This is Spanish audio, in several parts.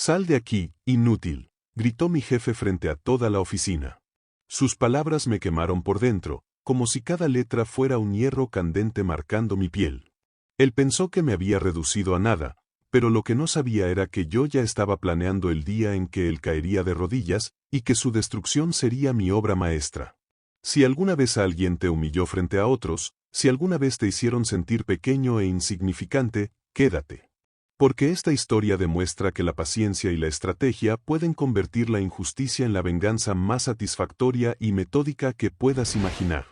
Sal de aquí, inútil, gritó mi jefe frente a toda la oficina. Sus palabras me quemaron por dentro, como si cada letra fuera un hierro candente marcando mi piel. Él pensó que me había reducido a nada, pero lo que no sabía era que yo ya estaba planeando el día en que él caería de rodillas y que su destrucción sería mi obra maestra. Si alguna vez alguien te humilló frente a otros, si alguna vez te hicieron sentir pequeño e insignificante, quédate. Porque esta historia demuestra que la paciencia y la estrategia pueden convertir la injusticia en la venganza más satisfactoria y metódica que puedas imaginar.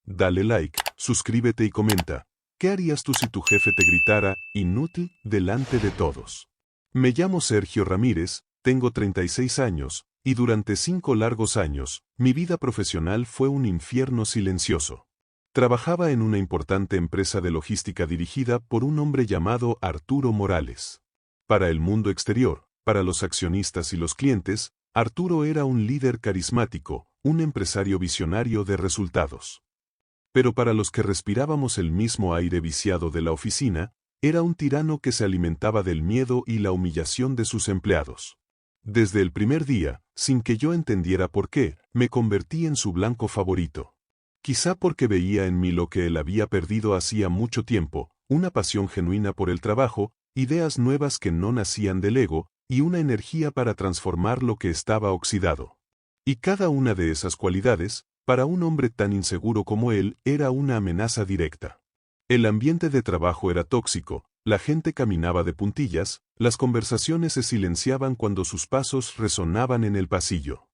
Dale like, suscríbete y comenta. ¿Qué harías tú si tu jefe te gritara, inútil, delante de todos? Me llamo Sergio Ramírez, tengo 36 años, y durante 5 largos años, mi vida profesional fue un infierno silencioso. Trabajaba en una importante empresa de logística dirigida por un hombre llamado Arturo Morales. Para el mundo exterior, para los accionistas y los clientes, Arturo era un líder carismático, un empresario visionario de resultados. Pero para los que respirábamos el mismo aire viciado de la oficina, era un tirano que se alimentaba del miedo y la humillación de sus empleados. Desde el primer día, sin que yo entendiera por qué, me convertí en su blanco favorito. Quizá porque veía en mí lo que él había perdido hacía mucho tiempo, una pasión genuina por el trabajo, ideas nuevas que no nacían del ego, y una energía para transformar lo que estaba oxidado. Y cada una de esas cualidades, para un hombre tan inseguro como él, era una amenaza directa. El ambiente de trabajo era tóxico, la gente caminaba de puntillas, las conversaciones se silenciaban cuando sus pasos resonaban en el pasillo.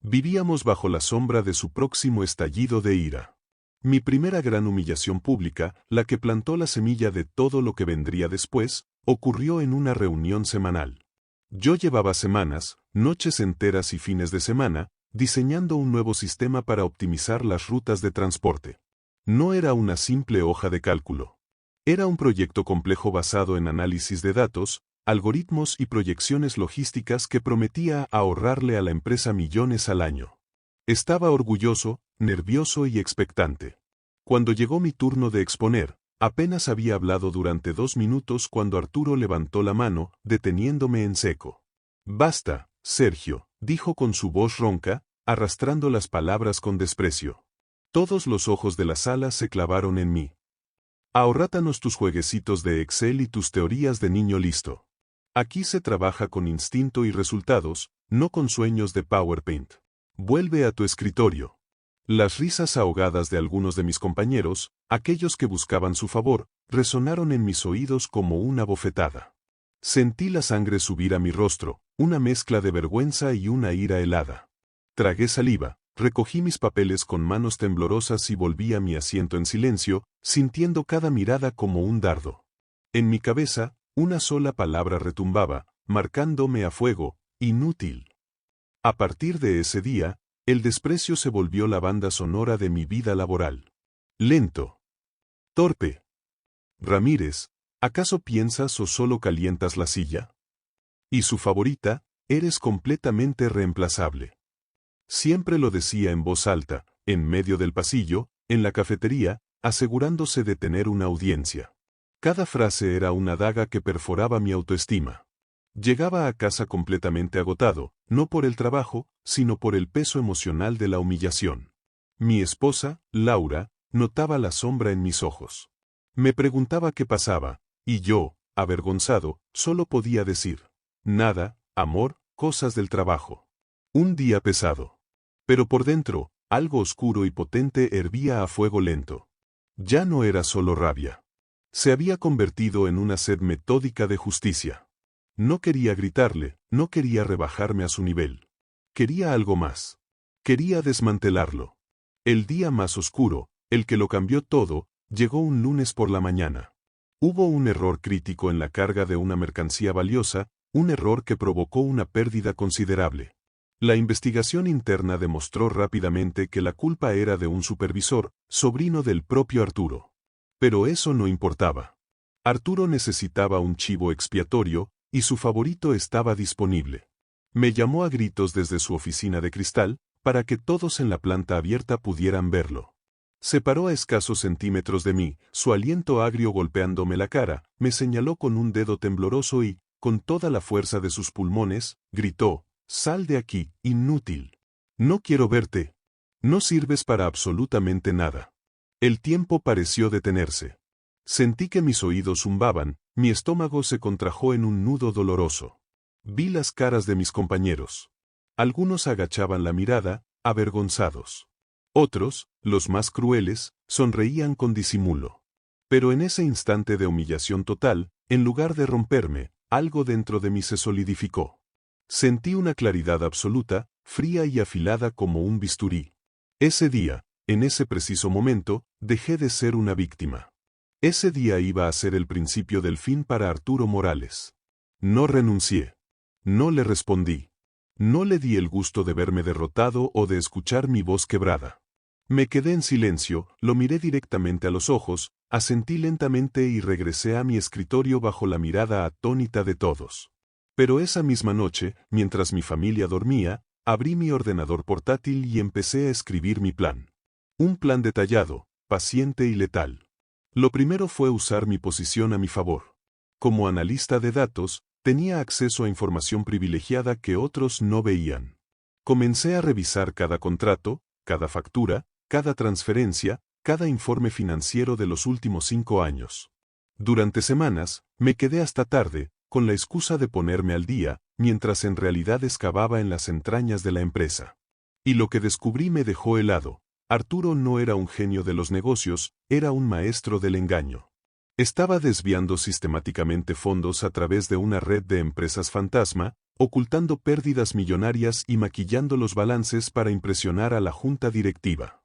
Vivíamos bajo la sombra de su próximo estallido de ira. Mi primera gran humillación pública, la que plantó la semilla de todo lo que vendría después, ocurrió en una reunión semanal. Yo llevaba semanas, noches enteras y fines de semana, diseñando un nuevo sistema para optimizar las rutas de transporte. No era una simple hoja de cálculo. Era un proyecto complejo basado en análisis de datos, algoritmos y proyecciones logísticas que prometía ahorrarle a la empresa millones al año. Estaba orgulloso, nervioso y expectante. Cuando llegó mi turno de exponer, apenas había hablado durante 2 minutos cuando Arturo levantó la mano, deteniéndome en seco. «Basta, Sergio», dijo con su voz ronca, arrastrando las palabras con desprecio. Todos los ojos de la sala se clavaron en mí. «Ahórratanos tus jueguecitos de Excel y tus teorías de niño listo. Aquí se trabaja con instinto y resultados, no con sueños de PowerPoint. Vuelve a tu escritorio». Las risas ahogadas de algunos de mis compañeros, aquellos que buscaban su favor, resonaron en mis oídos como una bofetada. Sentí la sangre subir a mi rostro, una mezcla de vergüenza y una ira helada. Tragué saliva, recogí mis papeles con manos temblorosas y volví a mi asiento en silencio, sintiendo cada mirada como un dardo. En mi cabeza, una sola palabra retumbaba, marcándome a fuego: inútil. A partir de ese día, el desprecio se volvió la banda sonora de mi vida laboral. Lento. Torpe. Ramírez, ¿acaso piensas o solo calientas la silla? Y su favorita, eres completamente reemplazable. Siempre lo decía en voz alta, en medio del pasillo, en la cafetería, asegurándose de tener una audiencia. Cada frase era una daga que perforaba mi autoestima. Llegaba a casa completamente agotado, no por el trabajo, sino por el peso emocional de la humillación. Mi esposa, Laura, notaba la sombra en mis ojos. Me preguntaba qué pasaba, y yo, avergonzado, solo podía decir: nada, amor, cosas del trabajo. Un día pesado. Pero por dentro, algo oscuro y potente hervía a fuego lento. Ya no era solo rabia. Se había convertido en una sed metódica de justicia. No quería gritarle, no quería rebajarme a su nivel. Quería algo más. Quería desmantelarlo. El día más oscuro, el que lo cambió todo, llegó un lunes por la mañana. Hubo un error crítico en la carga de una mercancía valiosa, un error que provocó una pérdida considerable. La investigación interna demostró rápidamente que la culpa era de un supervisor, sobrino del propio Arturo. Pero eso no importaba. Arturo necesitaba un chivo expiatorio, y su favorito estaba disponible. Me llamó a gritos desde su oficina de cristal, para que todos en la planta abierta pudieran verlo. Se paró a escasos centímetros de mí, su aliento agrio golpeándome la cara, me señaló con un dedo tembloroso y, con toda la fuerza de sus pulmones, gritó: «Sal de aquí, inútil. No quiero verte. No sirves para absolutamente nada». El tiempo pareció detenerse. Sentí que mis oídos zumbaban, mi estómago se contrajo en un nudo doloroso. Vi las caras de mis compañeros. Algunos agachaban la mirada, avergonzados. Otros, los más crueles, sonreían con disimulo. Pero en ese instante de humillación total, en lugar de romperme, algo dentro de mí se solidificó. Sentí una claridad absoluta, fría y afilada como un bisturí. Ese día, en ese preciso momento, dejé de ser una víctima. Ese día iba a ser el principio del fin para Arturo Morales. No renuncié. No le respondí. No le di el gusto de verme derrotado o de escuchar mi voz quebrada. Me quedé en silencio, lo miré directamente a los ojos, asentí lentamente y regresé a mi escritorio bajo la mirada atónita de todos. Pero esa misma noche, mientras mi familia dormía, abrí mi ordenador portátil y empecé a escribir mi plan. Un plan detallado, paciente y letal. Lo primero fue usar mi posición a mi favor. Como analista de datos, tenía acceso a información privilegiada que otros no veían. Comencé a revisar cada contrato, cada factura, cada transferencia, cada informe financiero de los últimos 5 años. Durante semanas, me quedé hasta tarde, con la excusa de ponerme al día, mientras en realidad excavaba en las entrañas de la empresa. Y lo que descubrí me dejó helado. Arturo no era un genio de los negocios, era un maestro del engaño. Estaba desviando sistemáticamente fondos a través de una red de empresas fantasma, ocultando pérdidas millonarias y maquillando los balances para impresionar a la junta directiva.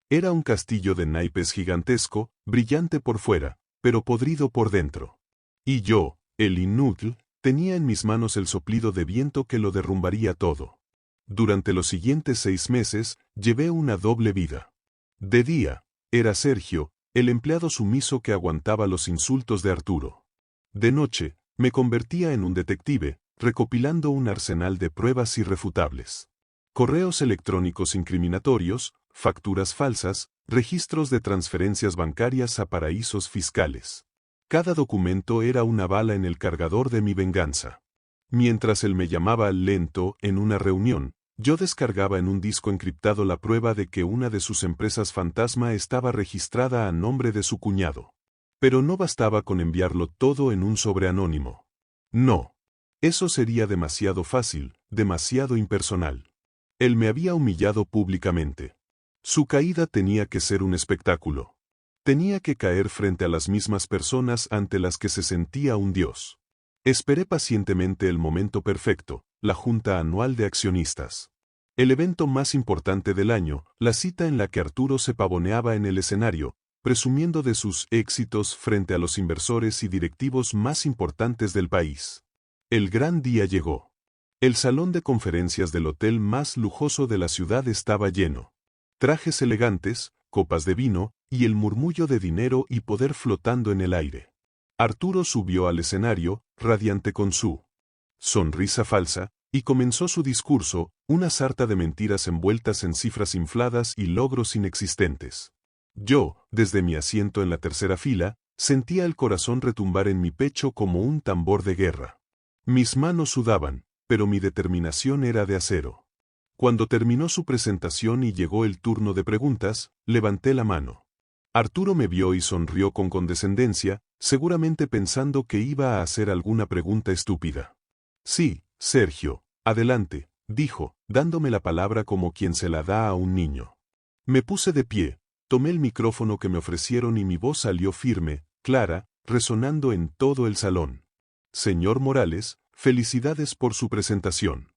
Era un castillo de naipes gigantesco, brillante por fuera, pero podrido por dentro. Y yo, el inútil, tenía en mis manos el soplido de viento que lo derrumbaría todo. Durante los siguientes 6 meses, llevé una doble vida. De día, era Sergio, el empleado sumiso que aguantaba los insultos de Arturo. De noche, me convertía en un detective, recopilando un arsenal de pruebas irrefutables. Correos electrónicos incriminatorios, facturas falsas, registros de transferencias bancarias a paraísos fiscales. Cada documento era una bala en el cargador de mi venganza. Mientras él me llamaba lento en una reunión, yo descargaba en un disco encriptado la prueba de que una de sus empresas fantasma estaba registrada a nombre de su cuñado. Pero no bastaba con enviarlo todo en un sobre anónimo. No. Eso sería demasiado fácil, demasiado impersonal. Él me había humillado públicamente. Su caída tenía que ser un espectáculo. Tenía que caer frente a las mismas personas ante las que se sentía un dios. Esperé pacientemente el momento perfecto, la junta anual de accionistas. El evento más importante del año, la cita en la que Arturo se pavoneaba en el escenario, presumiendo de sus éxitos frente a los inversores y directivos más importantes del país. El gran día llegó. El salón de conferencias del hotel más lujoso de la ciudad estaba lleno. Trajes elegantes, copas de vino, y el murmullo de dinero y poder flotando en el aire. Arturo subió al escenario, radiante con su sonrisa falsa, y comenzó su discurso, una sarta de mentiras envueltas en cifras infladas y logros inexistentes. Yo, desde mi asiento en la tercera fila, sentía el corazón retumbar en mi pecho como un tambor de guerra. Mis manos sudaban, pero mi determinación era de acero. Cuando terminó su presentación y llegó el turno de preguntas, levanté la mano. Arturo me vio y sonrió con condescendencia, seguramente pensando que iba a hacer alguna pregunta estúpida. Sí, Sergio, adelante, dijo, dándome la palabra como quien se la da a un niño. Me puse de pie, tomé el micrófono que me ofrecieron y mi voz salió firme, clara, resonando en todo el salón. Señor Morales, felicidades por su presentación.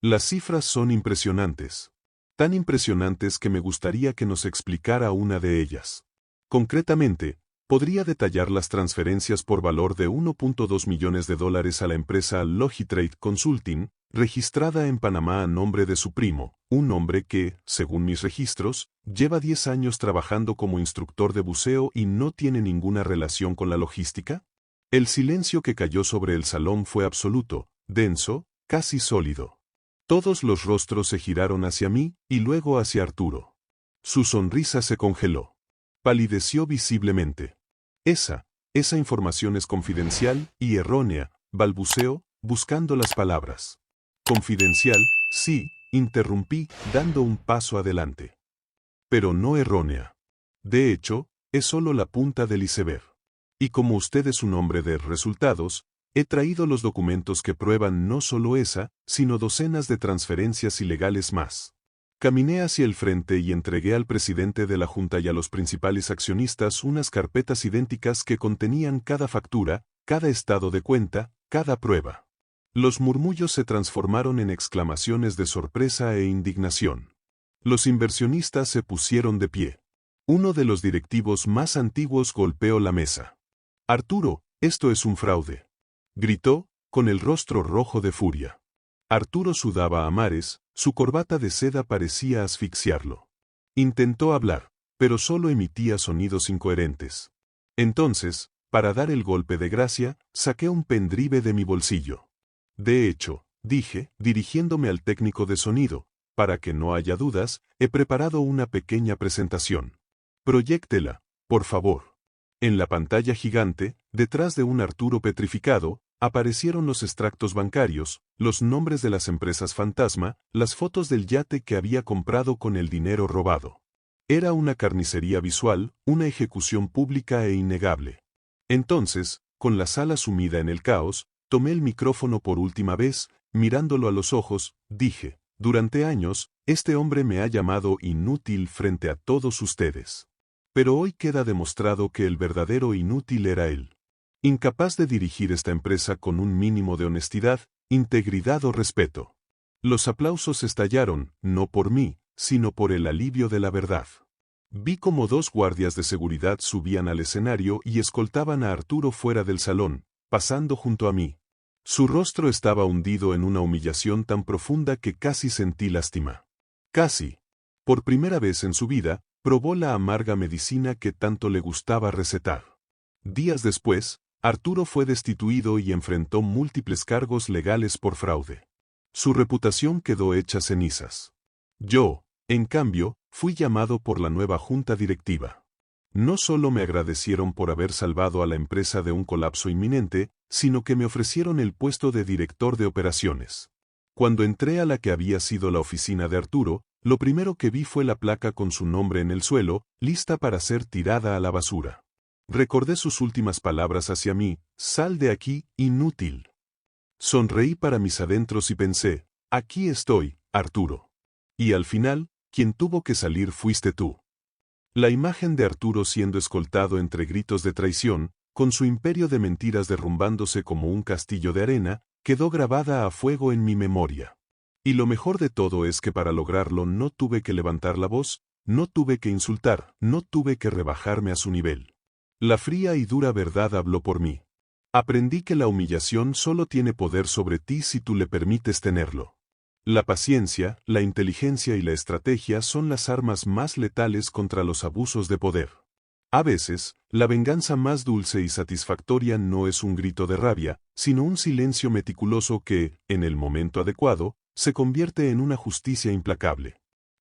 Las cifras son impresionantes. Tan impresionantes que me gustaría que nos explicara una de ellas. Concretamente, podría detallar las transferencias por valor de $1.2 millones a la empresa Logitrade Consulting, registrada en Panamá a nombre de su primo, un hombre que, según mis registros, lleva 10 años trabajando como instructor de buceo y no tiene ninguna relación con la logística. El silencio que cayó sobre el salón fue absoluto, denso, casi sólido. Todos los rostros se giraron hacia mí y luego hacia Arturo. Su sonrisa se congeló. Palideció visiblemente. Esa información es confidencial y errónea, balbuceó, buscando las palabras. Confidencial, sí, interrumpí, dando un paso adelante. Pero no errónea. De hecho, es solo la punta del iceberg. Y como usted es un hombre de resultados, he traído los documentos que prueban no solo esa, sino docenas de transferencias ilegales más. Caminé hacia el frente y entregué al presidente de la Junta y a los principales accionistas unas carpetas idénticas que contenían cada factura, cada estado de cuenta, cada prueba. Los murmullos se transformaron en exclamaciones de sorpresa e indignación. Los inversionistas se pusieron de pie. Uno de los directivos más antiguos golpeó la mesa. «Arturo, esto es un fraude», gritó, con el rostro rojo de furia. Arturo sudaba a mares, su corbata de seda parecía asfixiarlo. Intentó hablar, pero solo emitía sonidos incoherentes. Entonces, para dar el golpe de gracia, saqué un pendrive de mi bolsillo. «De hecho», dije, dirigiéndome al técnico de sonido, «para que no haya dudas, he preparado una pequeña presentación. Proyéctela, por favor». En la pantalla gigante, detrás de un Arturo petrificado, aparecieron los extractos bancarios, los nombres de las empresas fantasma, las fotos del yate que había comprado con el dinero robado. Era una carnicería visual, una ejecución pública e innegable. Entonces, con la sala sumida en el caos, tomé el micrófono por última vez, mirándolo a los ojos, dije, «Durante años, este hombre me ha llamado inútil frente a todos ustedes. Pero hoy queda demostrado que el verdadero inútil era él. Incapaz de dirigir esta empresa con un mínimo de honestidad, integridad o respeto». Los aplausos estallaron, no por mí, sino por el alivio de la verdad. Vi como 2 guardias de seguridad subían al escenario y escoltaban a Arturo fuera del salón, pasando junto a mí. Su rostro estaba hundido en una humillación tan profunda que casi sentí lástima. Casi. Por primera vez en su vida, probó la amarga medicina que tanto le gustaba recetar. Días después, Arturo fue destituido y enfrentó múltiples cargos legales por fraude. Su reputación quedó hecha cenizas. Yo, en cambio, fui llamado por la nueva junta directiva. No solo me agradecieron por haber salvado a la empresa de un colapso inminente, sino que me ofrecieron el puesto de director de operaciones. Cuando entré a la que había sido la oficina de Arturo, lo primero que vi fue la placa con su nombre en el suelo, lista para ser tirada a la basura. Recordé sus últimas palabras hacia mí: «Sal de aquí, inútil». Sonreí para mis adentros y pensé: «Aquí estoy, Arturo». Y al final, quien tuvo que salir fuiste tú. La imagen de Arturo siendo escoltado entre gritos de traición, con su imperio de mentiras derrumbándose como un castillo de arena, quedó grabada a fuego en mi memoria. Y lo mejor de todo es que para lograrlo no tuve que levantar la voz, no tuve que insultar, no tuve que rebajarme a su nivel. La fría y dura verdad habló por mí. Aprendí que la humillación solo tiene poder sobre ti si tú le permites tenerlo. La paciencia, la inteligencia y la estrategia son las armas más letales contra los abusos de poder. A veces, la venganza más dulce y satisfactoria no es un grito de rabia, sino un silencio meticuloso que, en el momento adecuado, se convierte en una justicia implacable.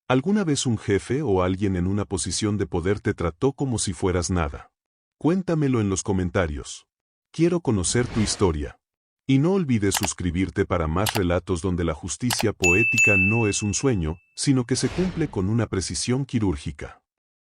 ¿Alguna vez un jefe o alguien en una posición de poder te trató como si fueras nada? Cuéntamelo en los comentarios. Quiero conocer tu historia. Y no olvides suscribirte para más relatos donde la justicia poética no es un sueño, sino que se cumple con una precisión quirúrgica.